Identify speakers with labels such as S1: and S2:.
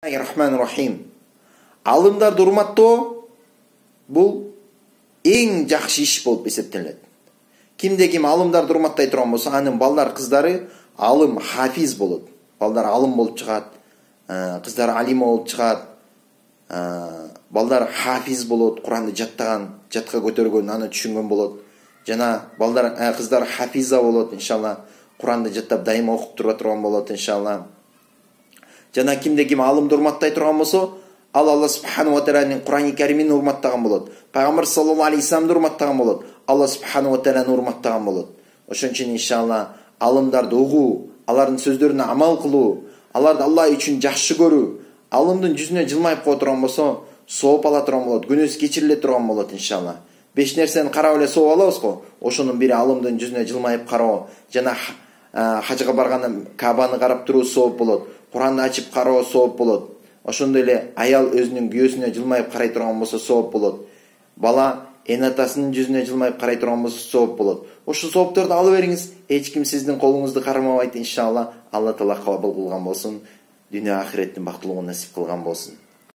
S1: Bismillahirrahmanirrahim. Алымдарды урматтоо бул эң жакшы иш болуп эсептелет. Кимде ким алымдарды урматтай турган болсо, анын балдар, кыздары алым хафиз болот. Балдар алым болуп чыгат, кыздары алима болуп чыгат, балдар хафиз болот, Куранды жаттаган, жатка көтөргөн, аны түшүнгөн болот. Жана балдар, кыздар хафиза болот, иншалла. Куранды жаттап дайыма окуп тура турган болот, иншалла. Жана кимде ким алымды урматтай турган болсо, ал Алла субхану ва тааlanын Курани Каримин урматтаган болот. Пайгамбар саллаллаху алейхи вассаламды урматтаган болот. Алла субхану ва тааlanын урматтаган болот. Ошон үчүн иншалла алымдарды угуу, алардын сөздөрүнө амал кылуу, аларды Алла үчүн жакшы көрүү, алымдын жүзүнө жылмайып кое турган болсо, сооп ала турган болот, күнөөсү кечириле турган болот иншалла. 5 нерсени карап эле сооп алабыз го. Ошонун бири алымдын жүзүнө жылмайып кароо, жана хажга барганда Кабаны карап туруу сооп болот. Куранды ачып кароо сооп болот. Ошондой эле аял өзүнүн күйөөсүнө жылмайып карай турган болсо сооп болот. Бала эн атасынын жүзүнө жылмайып карай турган болсо сооп болот. Ошол соопторду алып бериңиз. Эч ким сиздин колуңузду кармабайт иншалла. Алла таала кабыл кылган болсун. Дүйнө ахиреттин бактылыгын насип кылган болсун.